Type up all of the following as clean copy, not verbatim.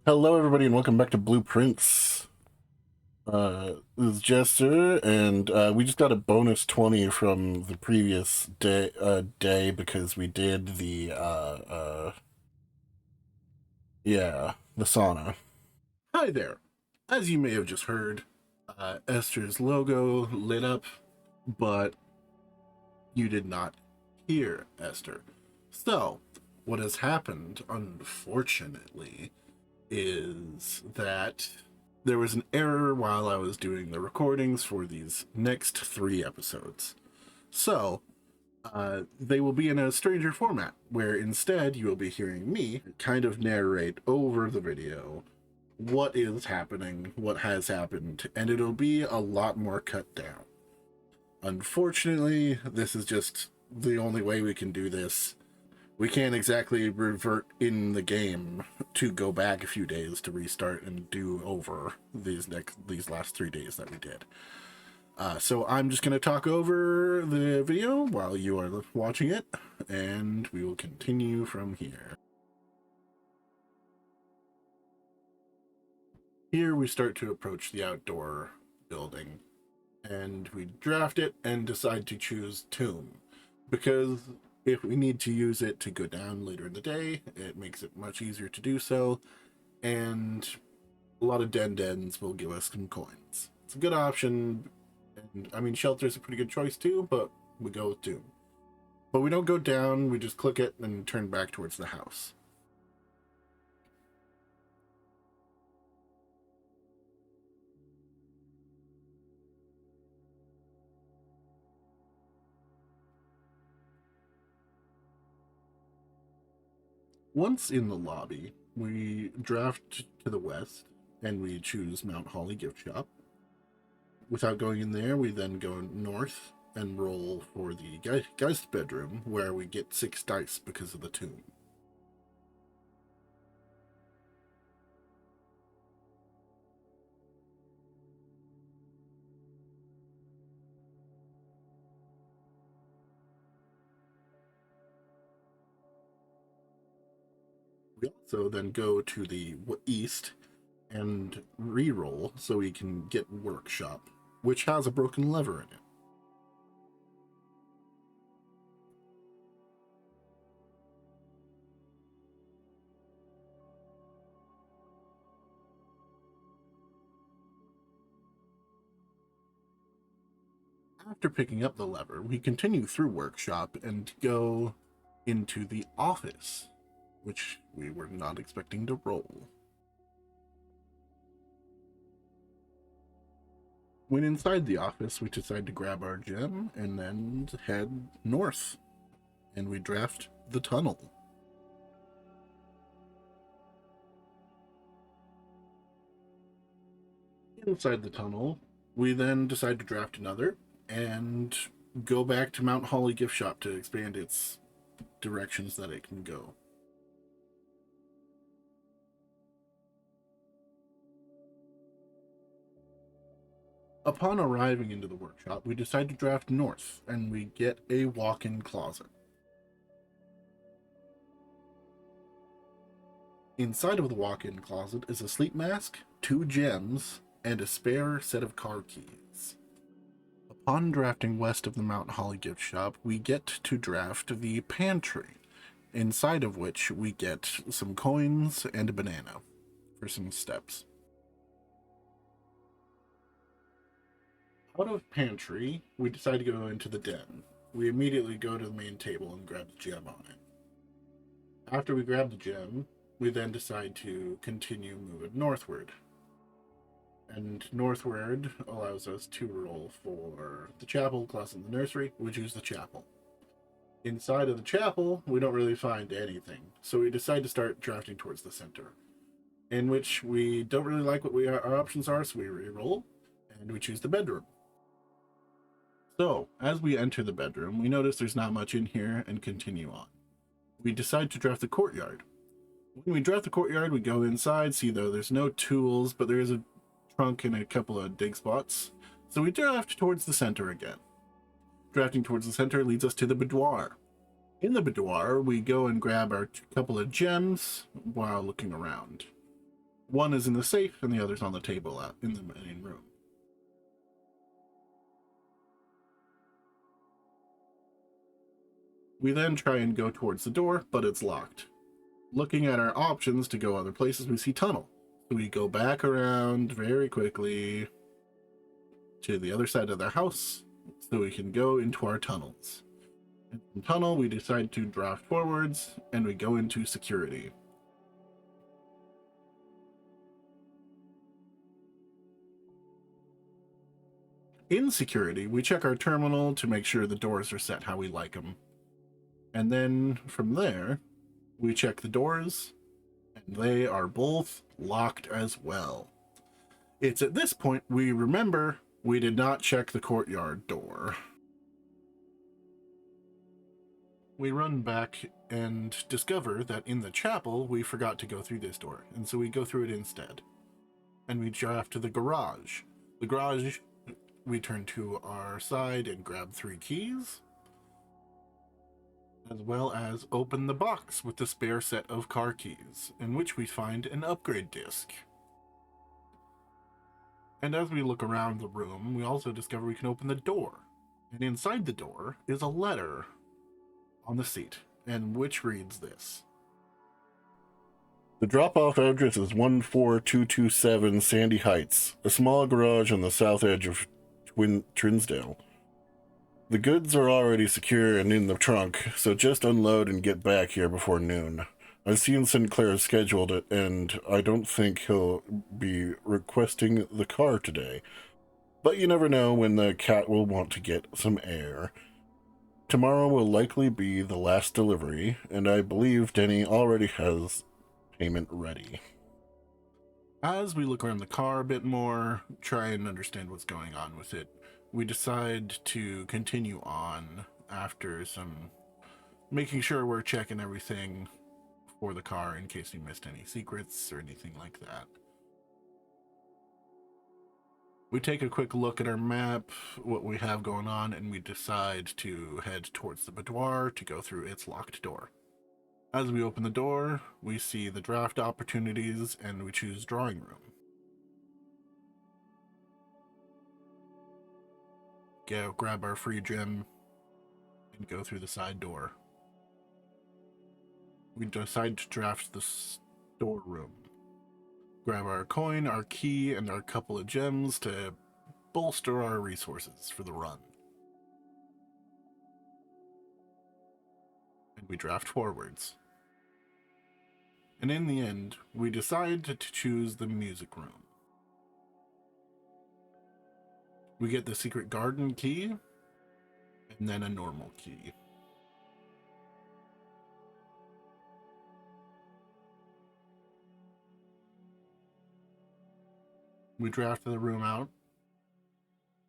Hello, everybody, and welcome back to Blueprints. This is Jesther, and we just got a bonus 20 from the previous day because we did the sauna. Hi there. As you may have just heard, Esther's logo lit up, but you did not hear Esther. So, what has happened, unfortunately, is that there was an error while I was doing the recordings for these next three episodes. So, they will be in a stranger format, where instead you will be hearing me kind of narrate over the video what is happening, what has happened, and it'll be a lot more cut down. Unfortunately, this is just the only way we can do this. We can't exactly revert in the game to go back a few days to restart and do over these last 3 days that we did. So I'm just going to talk over the video while you are watching it, and we will continue from here. Here we start to approach the outdoor building, and we draft it and decide to choose Tomb, because if we need to use it to go down later in the day, it makes it much easier to do so, and a lot of dens will give us some coins. It's a good option, and I mean, Shelter's a pretty good choice too, but we go with Doom. But we don't go down, we just click it and turn back towards the house. Once in the lobby, we draft to the west and we choose Mount Holly Gift Shop. Without going in there, we then go north and roll for the Geist bedroom, where we get 6 dice because of the tomb. We also then go to the east and re-roll so we can get Workshop, which has a broken lever in it. After picking up the lever, we continue through Workshop and go into the office, which we were not expecting to roll. When inside the office, we decide to grab our gem and then head north, and we draft the tunnel. Inside the tunnel, we then decide to draft another and go back to Mount Holly Gift Shop to expand its directions that it can go. Upon arriving into the workshop, we decide to draft north, and we get a walk-in closet. Inside of the walk-in closet is a sleep mask, 2 gems, and a spare set of car keys. Upon drafting west of the Mount Holly gift shop, we get to draft the pantry, inside of which we get some coins and a banana for some steps. Out of pantry, we decide to go into the den. We immediately go to the main table and grab the gem on it. After we grab the gem, we then decide to continue moving northward. And northward allows us to roll for the chapel, class in the nursery. We choose the chapel. Inside of the chapel, we don't really find anything, so we decide to start drafting towards the center, in which we don't really like what our options are, so we re-roll, and we choose the bedroom. So, as we enter the bedroom, we notice there's not much in here and continue on. We decide to draft the courtyard. When we draft the courtyard, we go inside, see though there's no tools, but there is a trunk and a couple of dig spots. So we draft towards the center again. Drafting towards the center leads us to the boudoir. In the boudoir, we go and grab our couple of gems while looking around. One is in the safe, and the other's on the table out in the main room. We then try and go towards the door, but it's locked. Looking at our options to go other places, we see tunnel. So we go back around very quickly to the other side of the house so we can go into our tunnels. In the tunnel, we decide to draft forwards, and we go into security. In security, we check our terminal to make sure the doors are set how we like them. And then from there, we check the doors, and they are both locked as well. It's at this point we remember we did not check the courtyard door. We run back and discover that in the chapel we forgot to go through this door, and so we go through it instead. And we draft to the garage. The garage, we turn to our side and grab 3 keys, as well as open the box with the spare set of car keys, in which we find an upgrade disc. And as we look around the room, we also discover we can open the door. And inside the door is a letter on the seat, and which reads this. The drop-off address is 14227 Sandy Heights, a small garage on the south edge of Trinsdale. The goods are already secure and in the trunk, so just unload and get back here before noon. I've seen Sinclair scheduled it, and I don't think he'll be requesting the car today. But you never know when the cat will want to get some air. Tomorrow will likely be the last delivery, and I believe Denny already has payment ready. As we look around the car a bit more, try and understand what's going on with it, we decide to continue on after some making sure we're checking everything for the car in case we missed any secrets or anything like that. We take a quick look at our map, what we have going on, and we decide to head towards the boudoir to go through its locked door. As we open the door, we see the draft opportunities, and we choose drawing room. Go grab our free gem and go through the side door. We decide to draft the storeroom. Grab our coin, our key, and our couple of gems to bolster our resources for the run. And we draft forwards. And in the end, we decide to choose the music room. We get the secret garden key, and then a normal key. We draft the room out,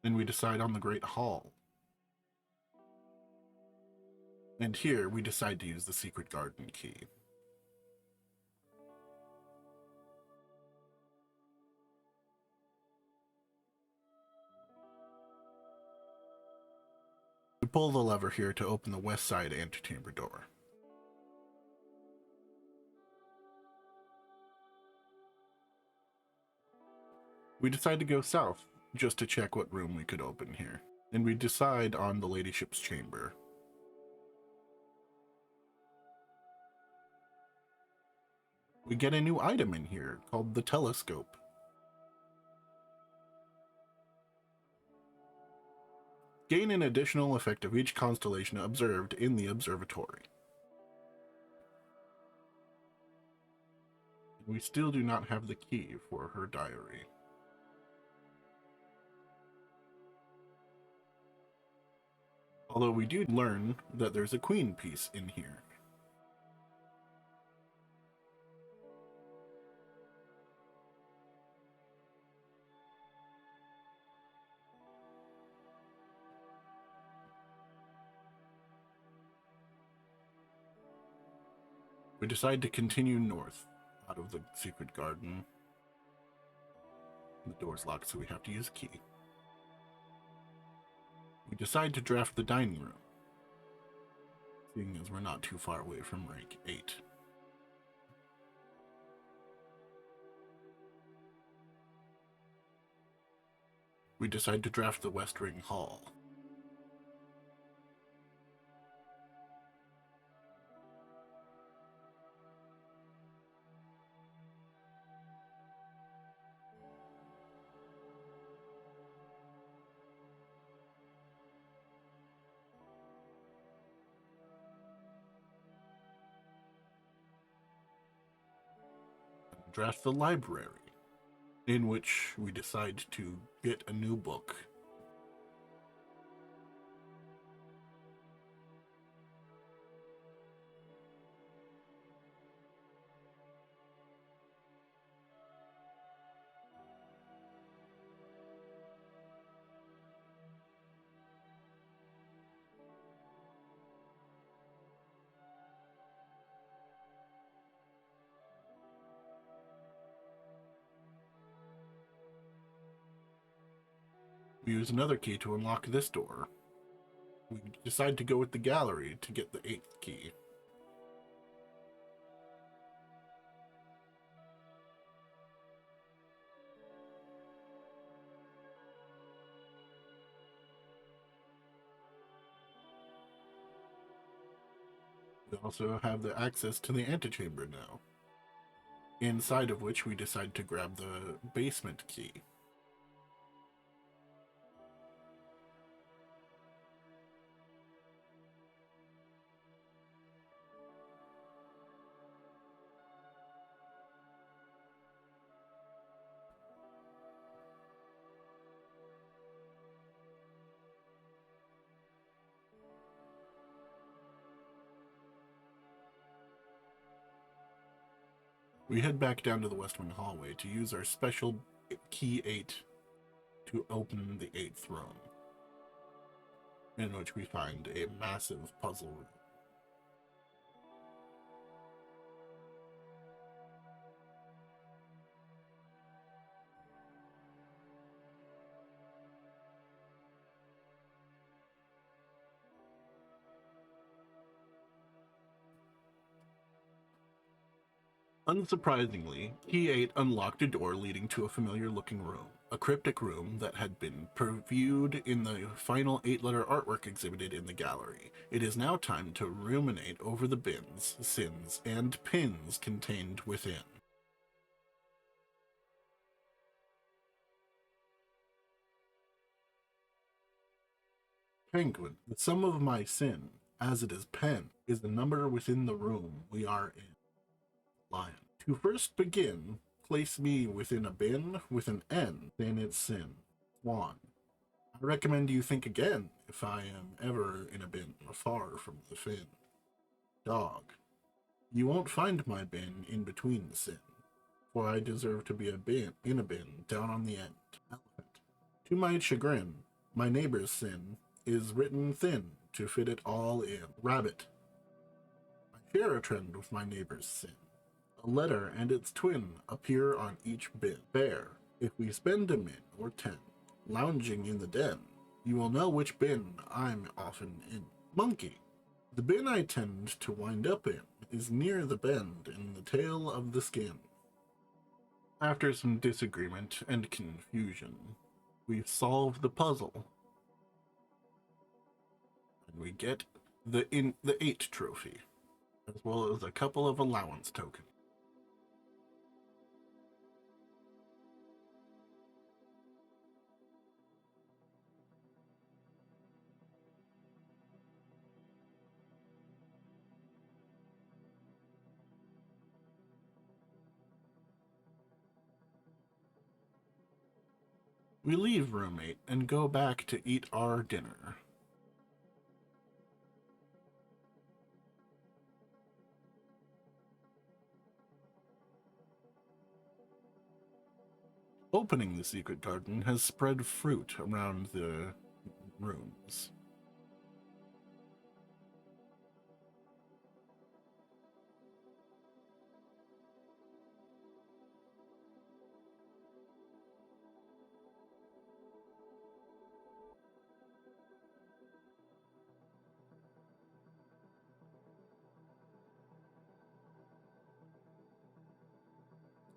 and we decide on the Great Hall. And here, we decide to use the secret garden key. We pull the lever here to open the west side antechamber door. We decide to go south, just to check what room we could open here. And we decide on the ladyship's chamber. We get a new item in here, called the telescope. Gain an additional effect of each constellation observed in the observatory. We still do not have the key for her diary. Although we do learn that there's a queen piece in here. We decide to continue north out of the secret garden. The door's locked, so we have to use a key. We decide to draft the dining room, seeing as we're not too far away from rank 8. we decide to draft the West Ring Hall. Draft the library, in which we decide to get a new book. We use another key to unlock this door. We decide to go with the gallery to get the 8th key. We also have the access to the antechamber now, inside of which we decide to grab the basement key. We head back down to the West Wing hallway to use our special key 8 to open the 8th room, in which we find a massive puzzle room. Unsurprisingly, Key 8 unlocked a door leading to a familiar-looking room, a cryptic room that had been previewed in the final 8-letter artwork exhibited in the gallery. It is now time to ruminate over the bins, sins, and pins contained within. Penguin, the sum of my sin, as it is pen, is the number within the room we are in. Lion. To first begin, place me within a bin with an N in its sin. Swan. I recommend you think again if I am ever in a bin far from the fin. Dog. You won't find my bin in between the sin, for I deserve to be in a bin down on the end. Elephant. To my chagrin, my neighbor's sin is written thin to fit it all in. Rabbit. I share a trend with my neighbor's sin. A letter and its twin appear on each bin. Bear. If we spend a min or 10 lounging in the den, you will know which bin I'm often in. Monkey. The bin I tend to wind up in is near the bend in the tail of the skin. After some disagreement and confusion, we solve the puzzle, and we get the 8 trophy, as well as a couple of allowance tokens. We leave room 8 and go back to eat our dinner. Opening the secret garden has spread fruit around the rooms.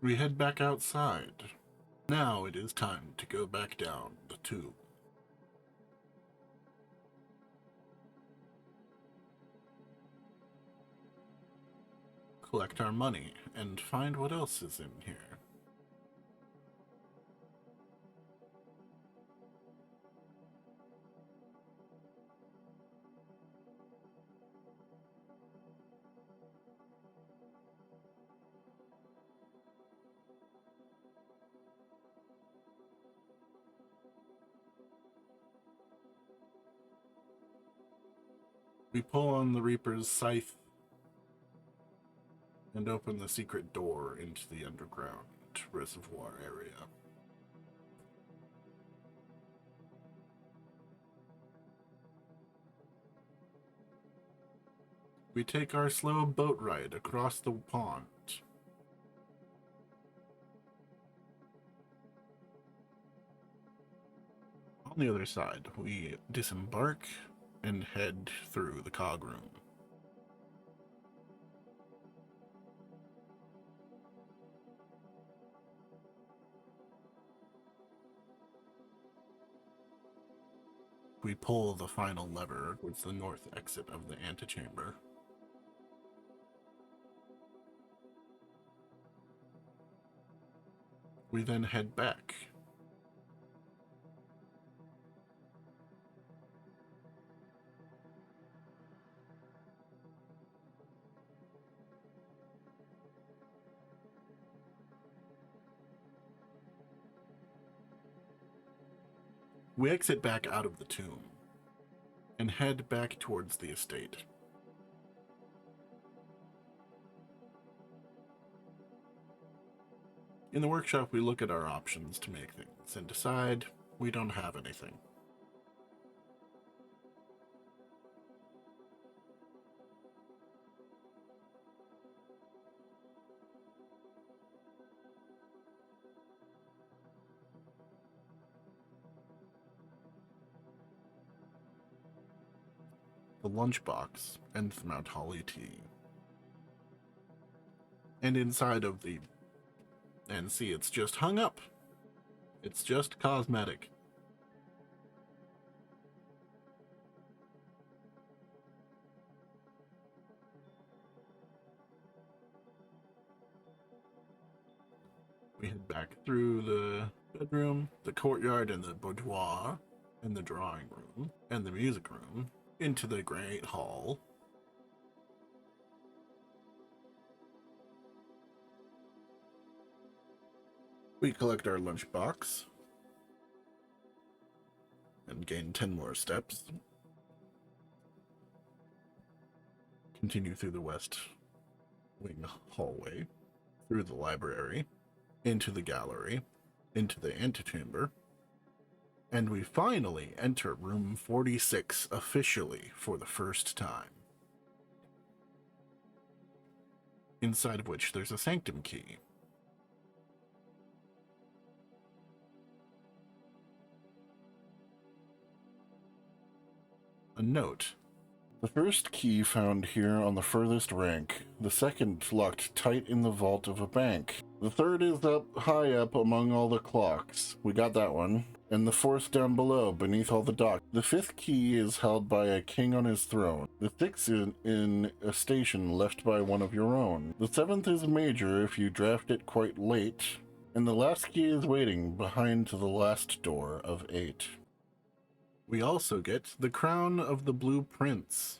We head back outside. Now it is time to go back down the tube. Collect our money and find what else is in here. We pull on the Reaper's scythe and open the secret door into the underground reservoir area. We take our slow boat ride across the pond. On the other side, we disembark and head through the cog room. We pull the final lever towards the north exit of the antechamber. We then head back. We exit back out of the tomb and head back towards the estate. In the workshop, we look at our options to make things and decide we don't have anything. The lunchbox and the Mount Holly tea. And inside of the... And see, it's just hung up. It's just cosmetic. We head back through the bedroom, the courtyard, and the boudoir, and the drawing room, and the music room, into the great hall. We collect our lunchbox and gain 10 more steps. Continue through the west wing hallway, through the library, into the gallery, into the antechamber, and we finally enter room 46 officially for the first time. Inside of which there's a sanctum key. A note. The first key found here on the furthest rank. The second locked tight in the vault of a bank. The third is up high up among all the clocks. We got that one. And the fourth down below, beneath all the dock. The fifth key is held by a king on his throne. The sixth is in a station left by one of your own. The seventh is major if you draft it quite late. And the last key is waiting behind the last door of 8. We also get the Crown of the Blue Prince.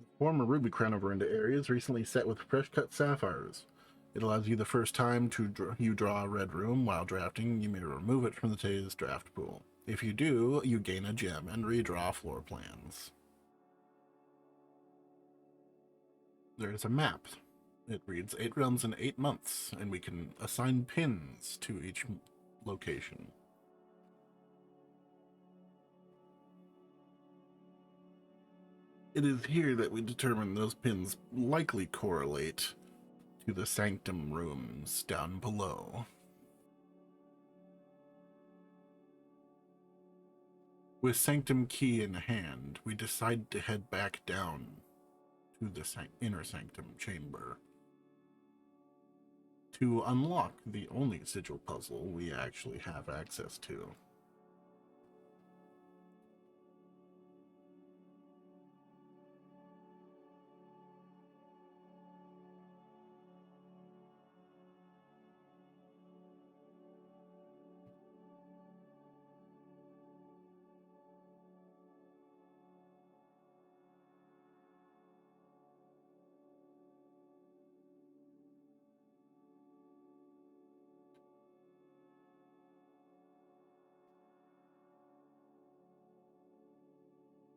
The former ruby crown of Orinda area is recently set with fresh cut sapphires. It allows you the first time you draw a red room while drafting, you may remove it from the today's draft pool. If you do, you gain a gem and redraw floor plans. There is a map. It reads 8 realms in 8 months, and we can assign pins to each location. It is here that we determine those pins likely correlate to the sanctum rooms down below. With sanctum key in hand, we decide to head back down to the inner sanctum chamber. to unlock the only sigil puzzle we actually have access to.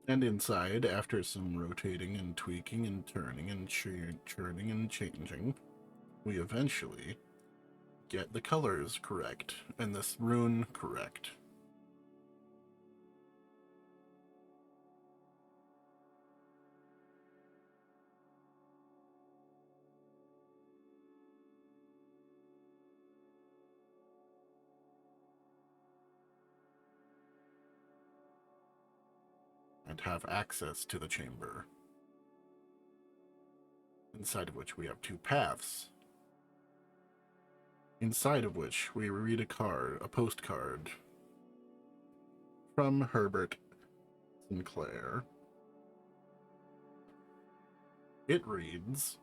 And inside, after some rotating and tweaking and turning and churning and changing, we eventually get the colors correct and this rune correct. And have access to the chamber, inside of which we have two paths, inside of which we read a postcard from Herbert Sinclair. It reads,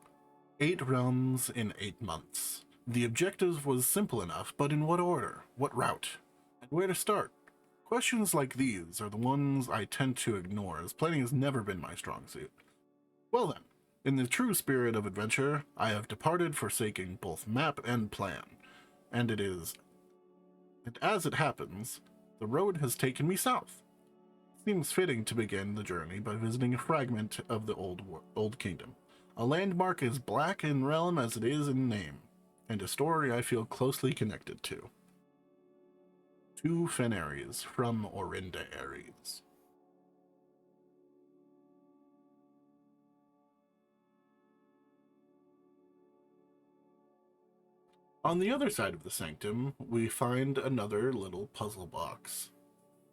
8 realms in 8 months. The objective was simple enough, but in what order? What route? And where to start? Questions like these are the ones I tend to ignore, as planning has never been my strong suit. Well then, in the true spirit of adventure, I have departed, forsaking both map and plan. And as it happens, the road has taken me south. It seems fitting to begin the journey by visiting a fragment of the old kingdom. A landmark as black in realm as it is in name, and a story I feel closely connected to. 2 Fenaries from Orinda Ares. On the other side of the sanctum, we find another little puzzle box,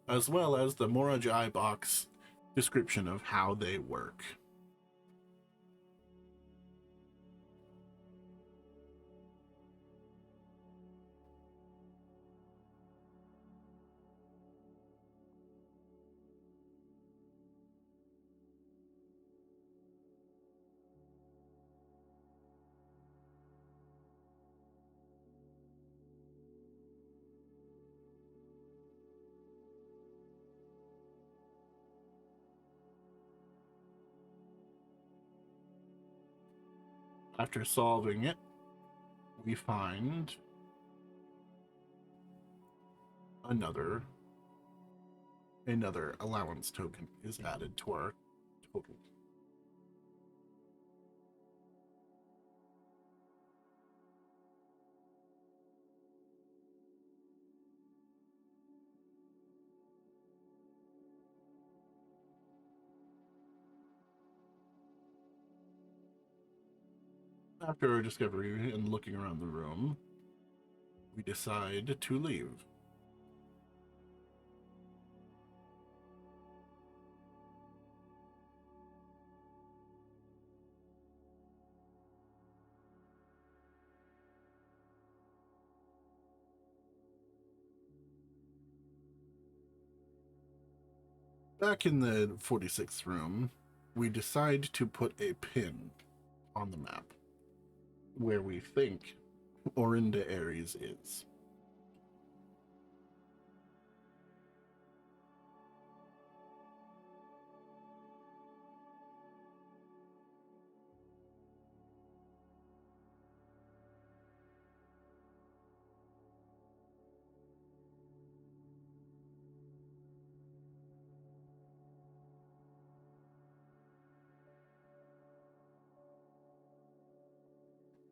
as well as the Morajai box description of how they work. After solving it, we find another allowance token is added to our total. After our discovery and looking around the room, we decide to leave. Back in the 46th room, we decide to put a pin on the map where we think Orinda Ares is.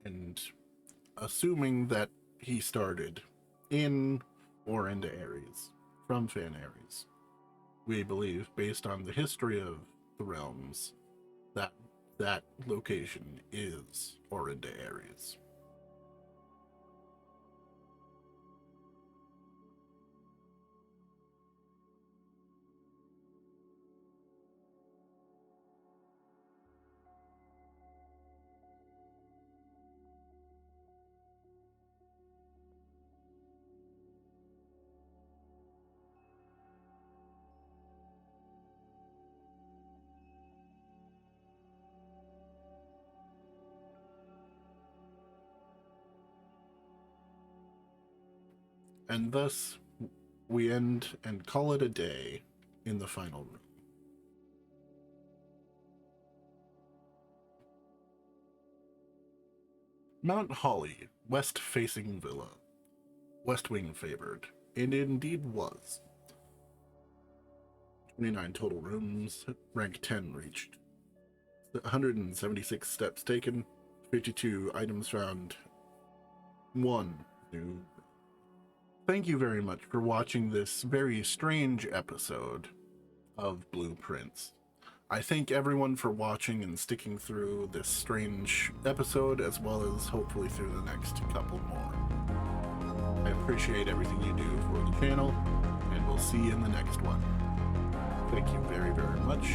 And assuming that he started in Orinda Ares, from Fan Ares, we believe, based on the history of the realms, that that location is Orinda Ares. And thus, we end and call it a day in the final room. Mount Holly, west-facing villa. West wing favored, and it indeed was. 29 total rooms, rank 10 reached. 176 steps taken, 52 items found, 1 new. Thank you very much for watching this very strange episode of Blueprints. I thank everyone for watching and sticking through this strange episode, as well as hopefully through the next couple more. I appreciate everything you do for the channel, and we'll see you in the next one. Thank you very, very much.